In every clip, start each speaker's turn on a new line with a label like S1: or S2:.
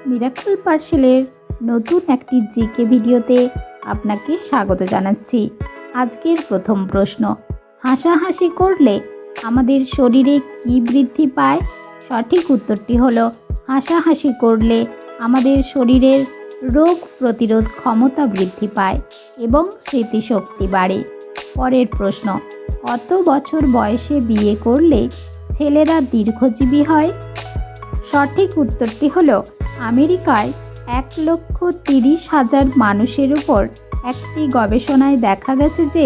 S1: Miracle পার্সেলের নতুন একটি GK ভিডিওতে আপনাকে স্বাগত জানাচ্ছি। আজকের প্রথম প্রশ্ন, হাসাহাসি করলে আমাদের শরীরে কি বৃদ্ধি পায়? সঠিক উত্তরটি হলো হাসাহাসি করলে আমাদের শরীরের রোগ প্রতিরোধ ক্ষমতা বৃদ্ধি পায় এবং স্মৃতিশক্তি বাড়ে। পরের প্রশ্ন, কত বছর বয়সে বিয়ে করলে ছেলেরা দীর্ঘজীবী হয়? সঠিক উত্তরটি হলো আমেরিকায় 1,30,000 মানুষের উপর একটি গবেষণায় দেখা গেছে যে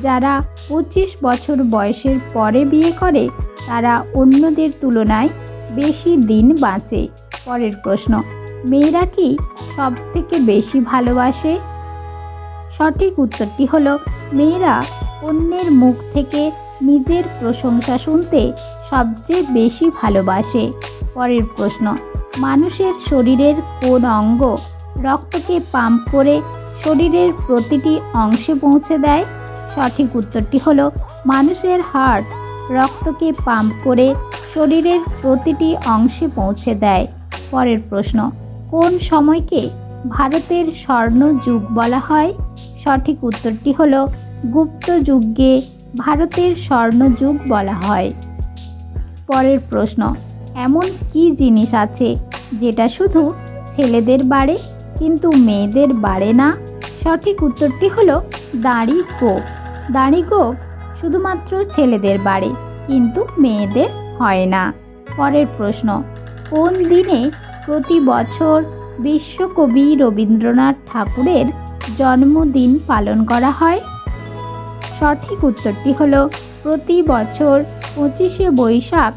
S1: যারা 25 বছর বয়সের পরে বিয়ে করে তারা অন্যদের তুলনায় বেশি দিন বাঁচে। পরের প্রশ্ন, মেয়েরা কি সবথেকে বেশি ভালোবাসে? সঠিক উত্তরটি হলো মেয়েরা অন্যের মুখ থেকে নিজের প্রশংসা শুনতে সবচেয়ে বেশি ভালোবাসে। পরের প্রশ্ন, মানুষের শরীরের কোন অঙ্গ রক্তকে পাম্প করে শরীরের প্রতিটি অংশে পৌঁছে দেয়? সঠিক উত্তরটি হলো মানুষের হার্ট রক্তকে পাম্প করে শরীরের প্রতিটি অংশে পৌঁছে দেয়। পরের প্রশ্ন, কোন সময়কে ভারতের স্বর্ণ যুগ বলা হয়? সঠিক উত্তরটি হলো গুপ্ত যুগকে ভারতের স্বর্ণ যুগ বলা হয়। পরের প্রশ্ন, এমন কি জিনিস আছে যেটা শুধু ছেলেদের বাড়ে কিন্তু মেয়েদের বাড়ে না? সঠিক উত্তরটি হলো দাড়ি গোঁফ। দাড়ি গোঁফ শুধুমাত্র ছেলেদের বাড়ে কিন্তু মেয়েদের হয় না। পরের প্রশ্ন, কোন দিনে প্রতি বছর বিশ্বকবি রবীন্দ্রনাথ ঠাকুরের জন্মদিন পালন করা হয়? সঠিক উত্তরটি হলো প্রতি বছর 25শে বৈশাখ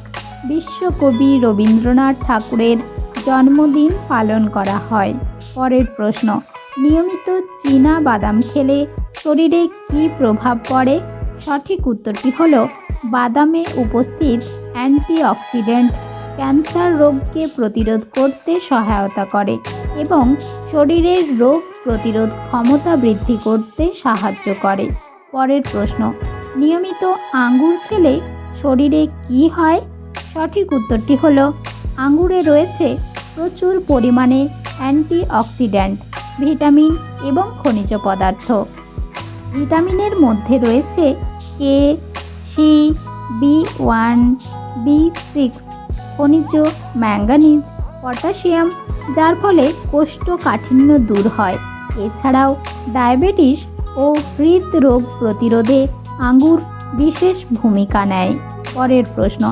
S1: বিশ্বকবি রবীন্দ্রনাথ ঠাকুরের জন্মদিন পালন করা হয়। পরের প্রশ্ন, নিয়মিত চীনা বাদাম খেলে শরীরে কী প্রভাব পড়ে? সঠিক উত্তরটি হলো বাদামে উপস্থিত অ্যান্টিঅক্সিডেন্ট ক্যান্সার রোগকে প্রতিরোধ করতে সহায়তা করে এবং শরীরের রোগ প্রতিরোধ ক্ষমতা বৃদ্ধি করতে সাহায্য করে। পরের প্রশ্ন, নিয়মিত আঙ্গুর খেলে শরীরে কি হয়? সঠিক উত্তরটি হলো আঙ্গুরে রয়েছে প্রচুর পরিমাণে অ্যান্টিঅক্সিডেন্ট, ভিটামিন এবং খনিজ পদার্থ। ভিটামিনের মধ্যে রয়েছে কে, সি, B1, B6, খনিজ ম্যাঙ্গানিজ, পটাশিয়াম, যার ফলে কোষ্ঠকাঠিন্য দূর হয়। এছাড়াও ডায়াবেটিস ও হৃদরোগ প্রতিরোধে আঙ্গুর বিশেষ ভূমিকা নেয়। পরের প্রশ্ন,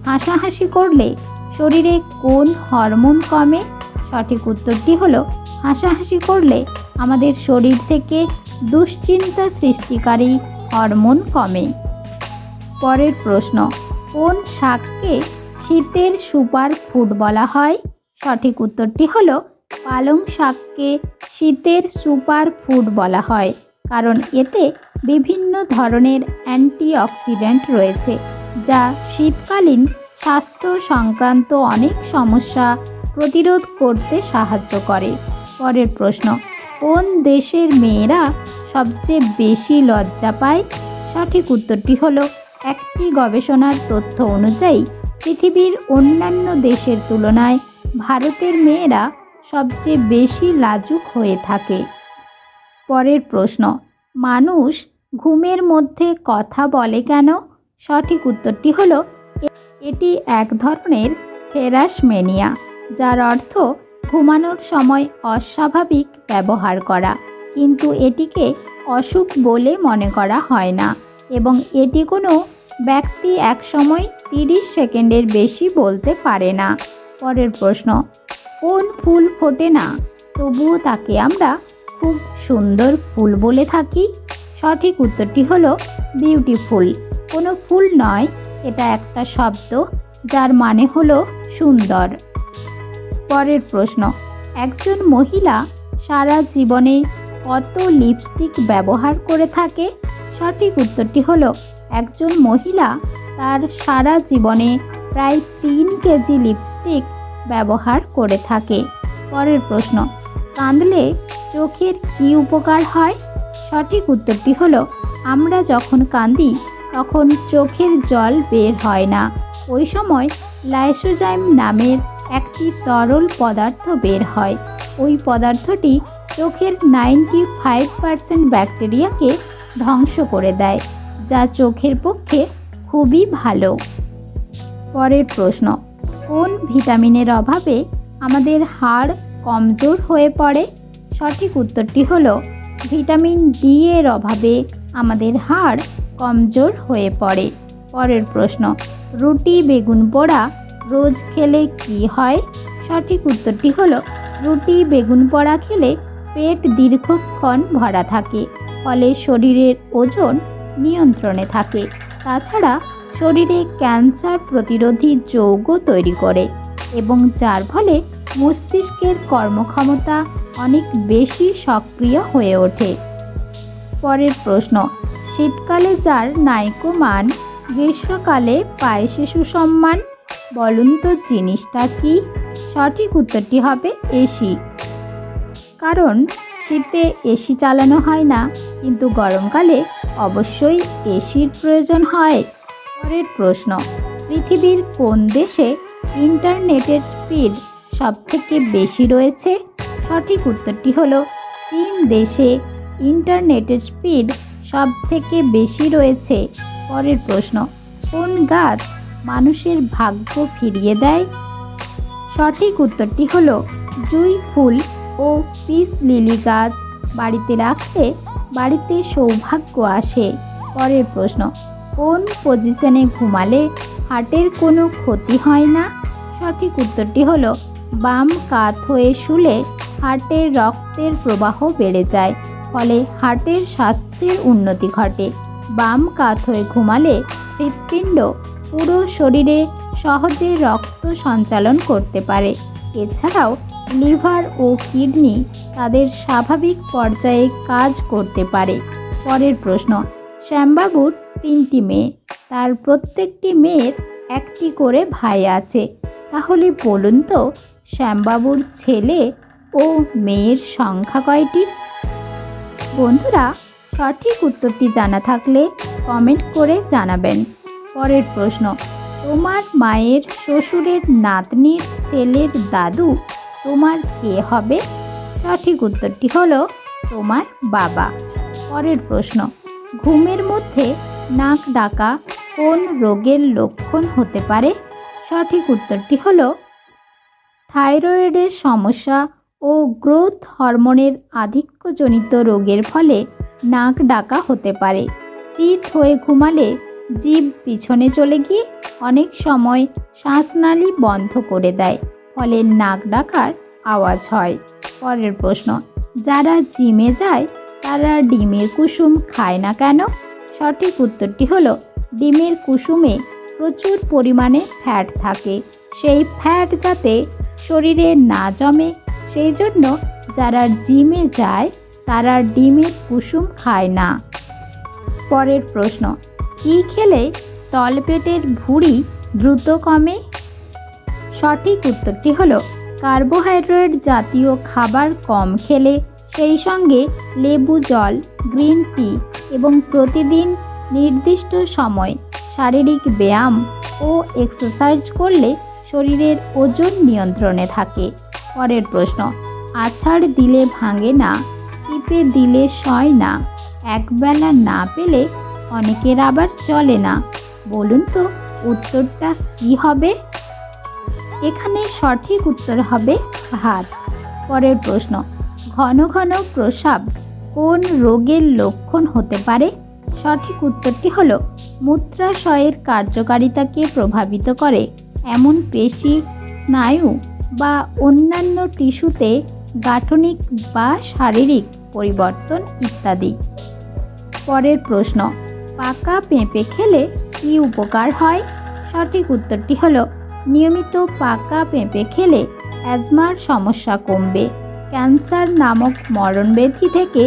S1: হাসাহাসি করলে শরীরে কোন হরমোন কমে? সঠিক উত্তরটি হলো হাসাহাসি করলে আমাদের শরীর থেকে দুশ্চিন্তা সৃষ্টিকারী হরমোন কমে। পরের প্রশ্ন, কোন শাককে শীতের সুপার ফুড বলা হয়? সঠিক উত্তরটি হলো পালং শাককে শীতের সুপার ফুড বলা হয় কারণ এতে বিভিন্ন ধরনের অ্যান্টিঅক্সিডেন্ট রয়েছে যা শীতকালীন স্বাস্থ্য সংক্রান্ত অনেক সমস্যা প্রতিরোধ করতে সাহায্য করে। পরের প্রশ্ন, কোন দেশের মেয়েরা সবচেয়ে বেশি লজ্জা পায়? সঠিক উত্তরটি হলো একটি গবেষণার তথ্য অনুযায়ী পৃথিবীর অন্যান্য দেশের তুলনায় ভারতের মেয়েরা সবচেয়ে বেশি লাজুক হয়ে থাকে। পরের প্রশ্ন, মানুষ ঘুমের মধ্যে কথা বলে কেন? সঠিক উত্তরটি হলো এটি এক ধরনের হেরাসমেনিয়া, যার অর্থ ঘুমানোর সময় অস্বাভাবিক ব্যবহার করা, কিন্তু এটিকে অসুখ বলে মনে করা হয় না এবং এটি কোনো ব্যক্তি একসময় 30 সেকেন্ডের বেশি বলতে পারে না। পরের প্রশ্ন, কোন ফুল ফোটে না তবুও তাকে আমরা খুব সুন্দর ফুল বলে থাকি? সঠিক উত্তরটি হলো বিউটিফুল। কোনো ফুল নয়, এটা একটা শব্দ যার মানে হলো সুন্দর। পরের প্রশ্ন, একজন মহিলা সারা জীবনে কত লিপস্টিক ব্যবহার করে থাকে? সঠিক উত্তরটি হলো একজন মহিলা তার সারা জীবনে প্রায় 3 কেজি লিপস্টিক ব্যবহার করে থাকে। পরের প্রশ্ন, কাঁদলে চোখের কি উপকার হয়? সঠিক উত্তরটি হলো আমরা যখন কাঁদি তখন চোখের জল বের হয় না, ওই সময় লাইসোজাইম নামের একটি তরল পদার্থ বের হয়। ওই পদার্থটি চোখের 95% ব্যাকটেরিয়াকে ধ্বংস করে দেয়, যা চোখের পক্ষে খুবই ভালো। পরের প্রশ্ন, কোন ভিটামিনের অভাবে আমাদের হাড় কমজোর হয়ে পড়ে? সঠিক উত্তরটি হলো ভিটামিন ডি এর অভাবে আমাদের হাড় কমজোর হয়ে পড়ে। পরের প্রশ্ন, রুটি বেগুন পোড়া রোজ খেলে কি হয়? সঠিক উত্তরটি হলো রুটি বেগুন পোড়া খেলে পেট দীর্ঘক্ষণ ভরা থাকে, ফলে শরীরের ওজন নিয়ন্ত্রণে থাকে। তাছাড়া শরীরে ক্যান্সার প্রতিরোধী যৌগ তৈরি করে এবং যার ফলে মস্তিষ্কের কর্মক্ষমতা অনেক বেশি সক্রিয় হয়ে ওঠে। পরের প্রশ্ন, শীতকালে যার নাইকো মান, গ্রীষ্মকালে পায় সে সুসম্মান। বলুন তো জিনিসটা কি? সঠিক উত্তরটি হবে এসি। কারণ শীতে এসি চালানো হয় না, কিন্তু গরমকালে অবশ্যই এসির প্রয়োজন হয়। পরের প্রশ্ন, পৃথিবীর কোন দেশে ইন্টারনেটের স্পিড সবথেকে বেশি রয়েছে? সঠিক উত্তরটি হলো চীন দেশে ইন্টারনেটের স্পিড সবথেকে বেশি রয়েছে। পরের প্রশ্ন, কোন গাছ মানুষের ভাগ্য ফিরিয়ে দেয়? সঠিক উত্তরটি হলো জুঁই ফুল ও পিস লিলি গাছ বাড়িতে রাখলে বাড়িতে সৌভাগ্য আসে। পরের প্রশ্ন, কোন পজিশনে ঘুমালে হার্টের কোনো ক্ষতি হয় না? সঠিক উত্তরটি হলো বাম কাত হয়ে শুলে হার্টের রক্তের প্রবাহ বেড়ে যায়, ফলে হার্টের স্বাস্থ্যের উন্নতি ঘটে। বাম কাত হয়ে ঘুমালে হৃৎপিণ্ড পুরো শরীরে সহজে রক্ত সঞ্চালন করতে পারে। এছাড়াও লিভার ও কিডনি তাদের স্বাভাবিক পর্যায়ে কাজ করতে পারে। পরের প্রশ্ন, শ্যামবাবুর 3টি মেয়ে, তার প্রত্যেকটি মেয়ের একটি করে ভাই আছে, তাহলে বলুন তো শ্যামবাবুর ছেলে ও মেয়ের সংখ্যা কয়টি? বন্ধুরা, সঠিক উত্তরটি জানা থাকলে কমেন্ট করে জানাবেন। পরের প্রশ্ন, তোমার মায়ের শ্বশুরের নাতনির ছেলের দাদু তোমার কে হবে? সঠিক উত্তরটি হলো তোমার বাবা। পরের প্রশ্ন, ঘুমের মধ্যে নাক ডাকা কোন রোগের লক্ষণ হতে পারে? সঠিক উত্তরটি হলো থাইরয়েডের সমস্যা ও গ্রোথ হরমোনের আধিক্যজনিত রোগের ফলে নাক ডাকা হতে পারে। চিত হয়ে ঘুমালে জিভ পিছনে চলে গিয়ে অনেক সময় শ্বাসনালী বন্ধ করে দেয়, ফলে নাক ডাকার আওয়াজ হয়। পরের প্রশ্ন, যারা জিমে যায় তারা ডিমের কুসুম খায় না কেন? সঠিক উত্তরটি হলো ডিমের কুসুমে প্রচুর পরিমাণে ফ্যাট থাকে, সেই ফ্যাট যাতে শরীরে না জমে সেই জন্য যারা জিমে যায় তারা ডিমের কুসুম খায় না। পরের প্রশ্ন, কী খেলে তলপেটের ভুঁড়ি দ্রুত কমে? সঠিক উত্তরটি হলো কার্বোহাইড্রেট জাতীয় খাবার কম খেলে, সেই সঙ্গে লেবু জল, গ্রিন টি এবং প্রতিদিন নির্দিষ্ট সময় শারীরিক ব্যায়াম ও এক্সারসাইজ করলে শরীরের ওজন নিয়ন্ত্রণে থাকে। পরের প্রশ্ন, আছাড় দিলে ভাঙে না, টিপে দিলে সয় না, একবেলা না পেলে অনেকের আবার চলে না। বলুন তো উত্তরটা কি হবে? এখানে সঠিক উত্তর হবে ভাত। পরের প্রশ্ন, ঘন ঘন প্রস্রাব কোন রোগের লক্ষণ হতে পারে? সঠিক উত্তরটি হলো মূত্রাশয়ের কার্যকারিতাকে প্রভাবিত করে এমন পেশি, স্নায়ু বা অন্যান্য টিস্যুতে গাঠনিক বা শারীরিক পরিবর্তন ইত্যাদি। পরের প্রশ্ন, পাকা পেঁপে খেলে কী উপকার হয়? সঠিক উত্তরটি হলো নিয়মিত পাকা পেঁপে খেলে অ্যাজমার সমস্যা কমবে, ক্যান্সার নামক মরণব্যাধি থেকে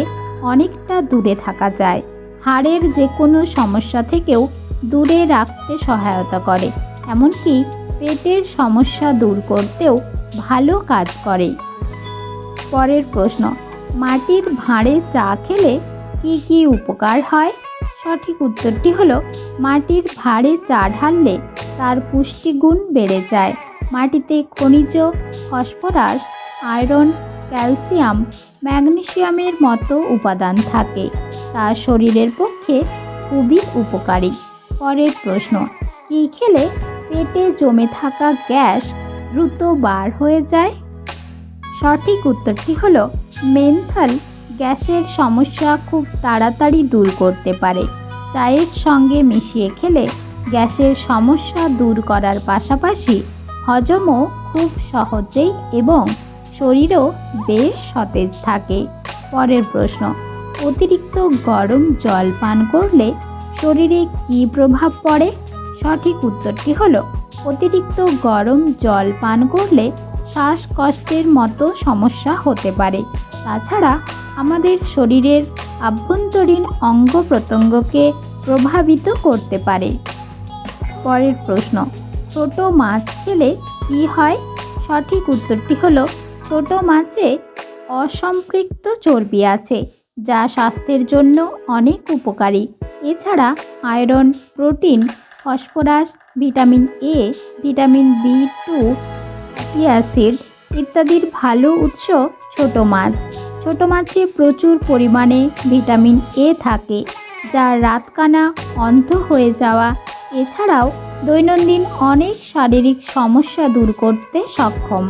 S1: অনেকটা দূরে থাকা যায়, হাড়ের যে কোনো সমস্যা থেকেও দূরে রাখতে সহায়তা করে, এমনকি পেটের সমস্যা দূর করতেও ভালো কাজ করে। পরের প্রশ্ন, মাটির ভাঁড়ে চা খেলে কি কি উপকার হয়? সঠিক উত্তরটি হলো মাটির ভাঁড়ে চা ঢাললে তার পুষ্টিগুণ বেড়ে যায়, মাটিতে খনিজ ফসফরাস, আয়রন, ক্যালসিয়াম, ম্যাগনেসিয়ামের মতো উপাদান থাকে, তা শরীরের পক্ষে খুবই উপকারী। পরের প্রশ্ন, কী খেলে পেটে জমে থাকা গ্যাস দ্রুত বার হয়ে যায়? সঠিক উত্তরটি হলো মেন্থল গ্যাসের সমস্যা খুব তাড়াতাড়ি দূর করতে পারে। চায়ের সঙ্গে মিশিয়ে খেলে গ্যাসের সমস্যা দূর করার পাশাপাশি হজমও খুব সহজেই এবং শরীরও বেশ সতেজ থাকে। পরের প্রশ্ন, অতিরিক্ত গরম জল পান করলে শরীরে কী প্রভাব পড়ে? সঠিক উত্তরটি হলো অতিরিক্ত গরম জল পান করলে শ্বাসকষ্টের মতো সমস্যা হতে পারে। তাছাড়া আমাদের শরীরের আভ্যন্তরীণ অঙ্গ প্রত্যঙ্গকে প্রভাবিত করতে পারে। পরের প্রশ্ন, ছোট মাছ খেলে কী হয়? সঠিক উত্তরটি হলো ছোট মাছে অসম্পৃক্ত চর্বি আছে, যা স্বাস্থ্যের জন্য অনেক উপকারী। এছাড়া iron, protein, phosphorus, vitamin A, vitamin B2, fatty acid ইত্যাদির ভালো উৎস ছোট মাছ। ছোট মাছে প্রচুর পরিমাণে ভিটামিন এ থাকে, যা রাতকানা, অন্ধ হয়ে যাওয়া এছাড়াও দৈনন্দিন অনেক শারীরিক সমস্যা দূর করতে সক্ষম।